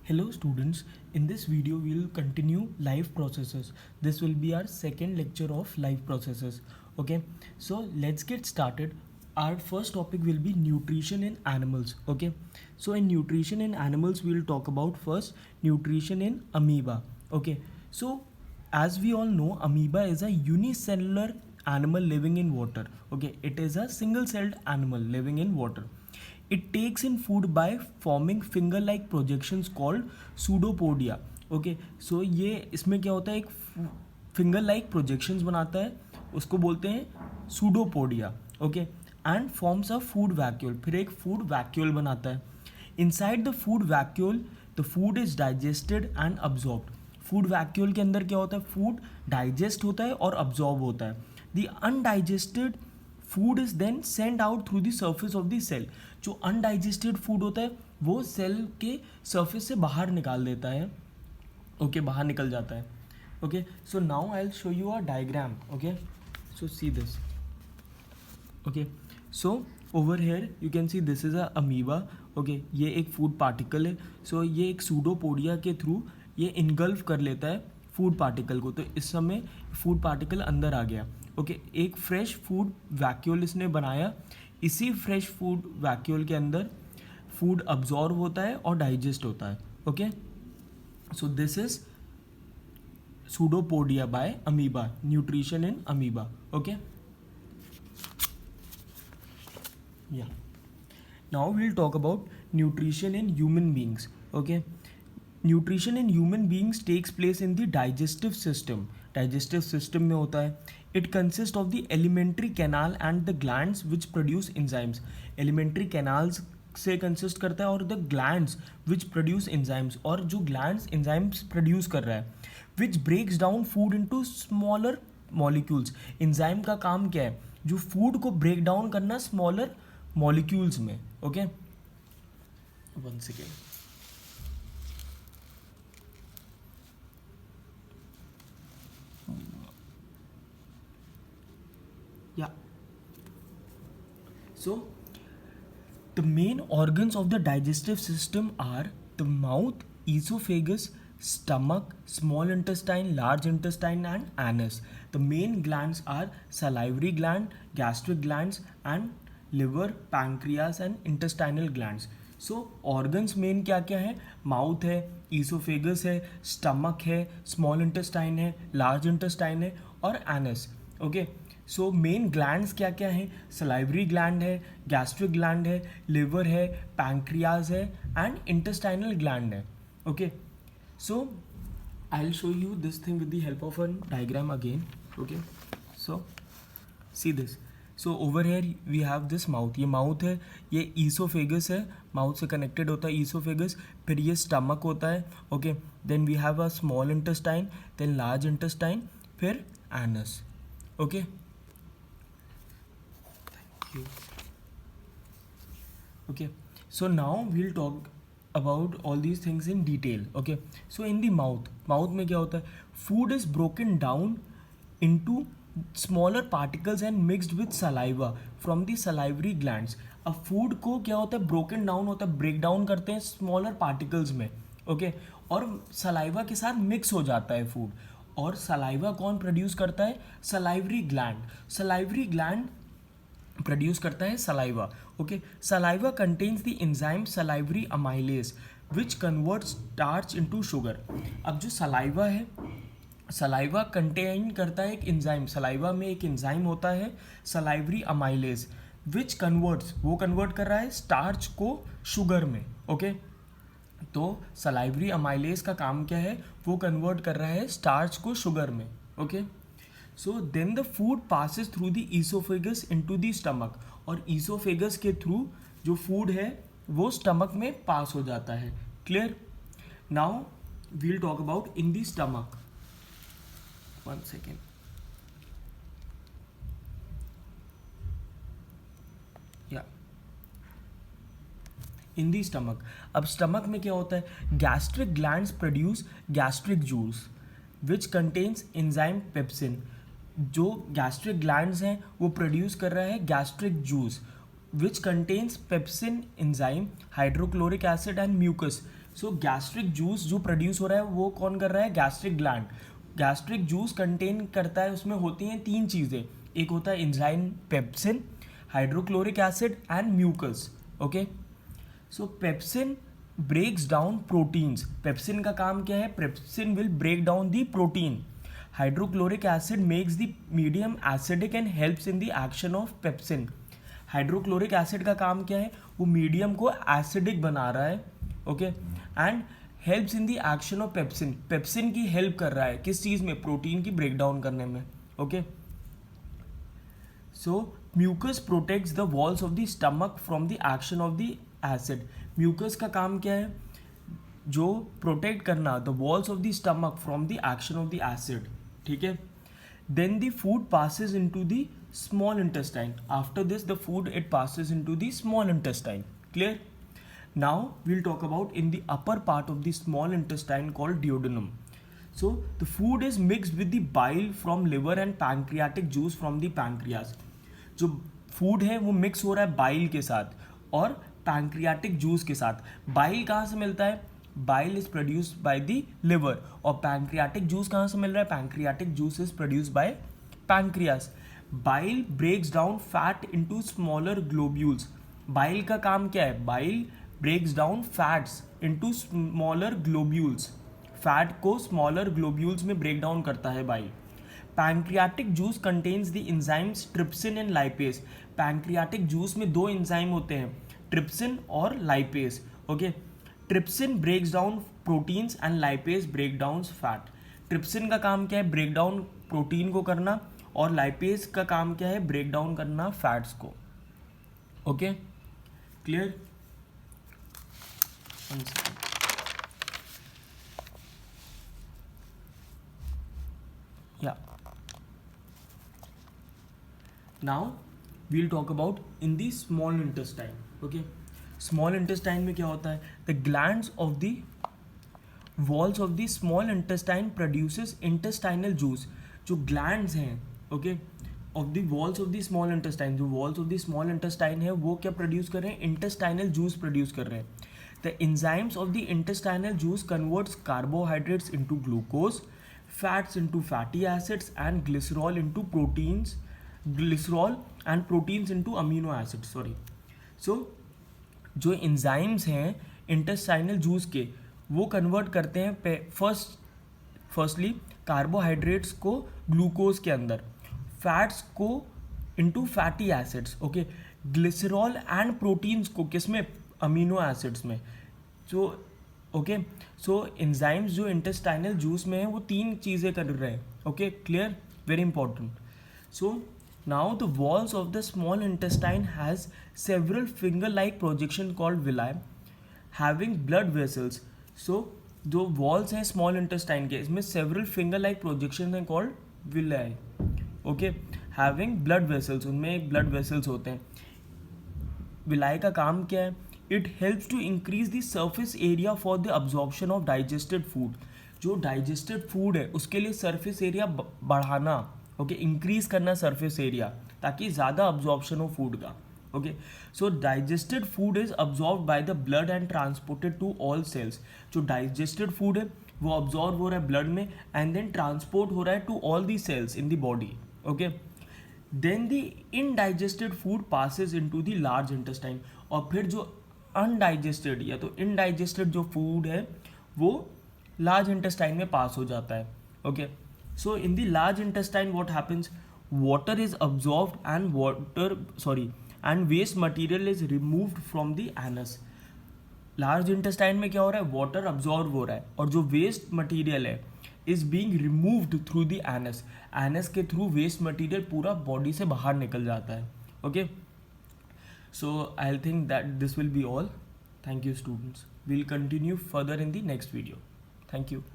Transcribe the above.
Hello students, in this video we will continue life processes. This will be our second lecture of life processes. Okay, so let's get started. Our first topic will be nutrition in animals. Okay, so in nutrition in animals we will talk about first nutrition in amoeba. Okay, so as we all know, amoeba is a unicellular animal living in water. Okay, it is a single celled animal living in water. It takes in food by forming finger like projections called pseudopodia. Okay so ये इसमें क्या होता है, एक finger like projections बनाता है, उसको बोलते हैं pseudopodia. Okay and forms a food vacuole. फिर एक फूड वैक्यूल बनाता है. Inside the food vacuole the food is digested and absorbed. Food vacuole के अंदर क्या होता है, फूड डाइजेस्ट होता है और अब्जॉर्ब होता है. The undigested food is then send out through the surface of the cell. जो अनडाइजेस्टेड फूड होता है वो सेल के सर्फेस से बाहर निकाल देता है. ओके बाहर निकल जाता है. Okay so now I will show you a diagram. Okay so see this. Okay so over hair you can see this is a amoeba. Okay ये एक फूड पार्टिकल है. सो ये एक सूडोपोडिया के थ्रू ये इनगल्फ कर लेता है फूड पार्टिकल को. तो इस समय फूड पार्टिकल अंदर आ गया. ओके एक फ्रेश फूड वैक्यूल इसने बनाया. इसी फ्रेश फूड वैक्यूल के अंदर फूड अब्जॉर्ब होता है और डाइजेस्ट होता है. Okay so this is pseudopodia by amoeba, nutrition in amoeba. Okay yeah now we will talk about nutrition in human beings. Okay nutrition in human beings takes place in the digestive system. Digestive system में होता है. It consist of the alimentary canal and the glands which produce enzymes. Alimentary canals से consist करता है और the glands which produce enzymes, और जो glands enzymes produce कर रहा है, which breaks down food into smaller molecules. Enzyme का काम क्या है, जो फूड को ब्रेक डाउन करना स्मॉलर मॉलिक्यूल्स में. Okay one second. Yeah. So, the main organs of the digestive system are the mouth, esophagus, stomach, small intestine, large intestine, and anus. The main glands are salivary gland, gastric glands, and liver, pancreas, and intestinal glands. So, organs main क्या क्या है, mouth है, oesophagus है, stomach है, small intestine है, large intestine है और anus. Okay so main glands क्या क्या हैं, सलाइवरी ग्लैंड है, गैस्ट्रिक ग्लैंड है, लिवर है, पैंक्रियाज है एंड इंटेस्टाइनल ग्लैंड है. Okay so I will show you this thing with the help of a diagram again. Okay so see this. So over here we have this mouth. ये mouth है, ये oesophagus है, mouth से connected होता है oesophagus. फिर ये stomach होता है. Okay then we have a small intestine, then large intestine, फिर anus. Okay okay so now we'll talk about all these things in detail. okay so in the mouth में क्या होता है, food is broken down into smaller particles and mixed with saliva from the salivary glands. अब food को क्या होता है, broken down होता है, break down करते हैं smaller particles में. okay और saliva के साथ mix हो जाता है food. और saliva कौन प्रोड्यूस करता है, salivary gland प्रोड्यूस करता है saliva. Okay saliva contains the enzyme salivary amylase which convert starch into sugar. अब जो सलाइवा है, सलाइवा कंटेन करता है एक एंजाइम. सलाइवा में एक एंजाइम होता है सलाइवरी अमाइलेज विच कन्वर्ट्स, वो कन्वर्ट कर रहा है स्टार्च को शुगर में. ओके तो सलाइवरी अमाइलेज का काम क्या है, वो कन्वर्ट कर रहा है स्टार्च को शुगर में. Okay so then the food passes through the oesophagus into the stomach. और ईसोफेगस के थ्रू जो फूड है वो स्टमक में पास हो जाता है. Clear. Now we will talk about in the stomach. One second. Yeah in the stomach. अब स्टमक में क्या होता है, gastric glands produce gastric juice which contains enzyme pepsin. जो गैस्ट्रिक ग्लैंड्स हैं वो प्रोड्यूस कर रहा है gastric juice which contains pepsin enzyme, hydrochloric acid and mucus. So gastric juice जो प्रोड्यूस हो रहा है वो कौन कर रहा है, gastric gland. Gastric juice contain करता है, उसमें होती हैं 3 चीज़ें, एक होता है enzyme pepsin, hydrochloric acid and mucus. Okay, so pepsin breaks down proteins. Pepsin का काम क्या है, pepsin will break down the protein. Hydrochloric acid makes the medium acidic and helps in the action of pepsin. Hydrochloric acid का काम क्या है, वो medium को एसिडिक बना रहा है। Okay, and helps in the action of pepsin. Pepsin की हेल्प कर रहा है किस चीज़ में, प्रोटीन की ब्रेक डाउन करने में। Okay, so mucus protects the walls of the stomach from the action of the acid. Mucus का काम क्या है, जो प्रोटेक्ट करना the walls of the stomach from the action of the acid. ठीक है, then the food passes into the small intestine. After this the food it passes into the small intestine. Clear? Now we'll talk about in the upper part of the small intestine called duodenum. So the food is mixed with the bile from liver and pancreatic juice from the pancreas. जो food है वो mix हो रहा है bile के साथ और pancreatic juice के साथ। बाइल कहाँ से मिलता है, bile is produced by the liver, और पैंक्रियाटिक जूस कहाँ से मिल रहा है, pancreatic juice is produced by pancreas. Bile breaks down fat into smaller globules. Bile का काम क्या है, bile breaks down fats into smaller globules. Fat को स्मॉलर ग्लोब्यूल्स में ब्रेक डाउन करता है bile. Pancreatic juice contains the enzymes trypsin and lipase. Pancreatic juice में 2 enzyme होते हैं, ट्रिप्सिन और lipase. Okay, trypsin breaks down proteins and lipase break down fat. Trypsin का काम क्या है, ब्रेक डाउन प्रोटीन को करना, और लाइपेज का काम क्या है, ब्रेक डाउन करना फैट्स को। Okay, clear? Yeah now we'll talk about in the small intestine. Okay, small intestine में क्या होता है, the glands of the walls of the small intestine produces intestinal juice. जो ग्लैंड्स हैं, okay, of the walls of the small intestine, जो walls of the small intestine है वो क्या प्रोड्यूस कर रहे हैं, इंटेस्टाइनल जूस प्रोड्यूस कर रहे हैं। The enzymes of the intestinal juice converts carbohydrates into glucose, fats into fatty acids and glycerol into proteins, glycerol and proteins into amino acid. Sorry, so जो एंजाइम्स हैं intestinal juice के, वो convert करते हैं firstly carbohydrates को glucose के अंदर, fats को into fatty acids. Okay, glycerol and proteins को किस में, अमीनो एसिड्स में। जो ओके, सो एंजाइम्स जो इंटेस्टाइनल जूस में है वो 3 चीज़ें कर रहे हैं। Okay, clear, very important. So now the walls of the small intestine has several finger-like projection called villi having blood vessels. So जो walls हैं small intestine के, इसमें several finger-like projections हैं called villi. Okay, having blood vessels, उनमें एक blood vessels होते हैं। villi का काम क्या है, it helps to increase the surface area for the absorption of digested food. जो digested food है उसके लिए surface area बढ़ाना, ओके, इंक्रीज करना सरफेस एरिया, ताकि ज़्यादा अब्जॉर्प्शन हो फूड का। Okay, so digested food is absorb by the blood and transported to all cells. जो डाइजेस्टेड फूड है वो अब्जॉर्ब हो रहा है ब्लड में एंड देन ट्रांसपोर्ट हो रहा है to all the cells in the body. Okay, then the indigested food passes into the large intestine. और फिर जो अनडाइजेस्टेड या तो इनडाइजेस्टेड जो फूड है वो लार्ज इंटेस्टाइन में पास हो जाता है। Okay, so in the large intestine what happens, water is absorbed and waste material is removed from the anus. large intestine में क्या हो रहा है, water absorb हो रहा है और जो waste material है is being removed through the anus. anus के through waste material पूरा body से बाहर निकल जाता है। okay, so I'll think that this will be all. Thank you students, we'll continue further in the next video. Thank you.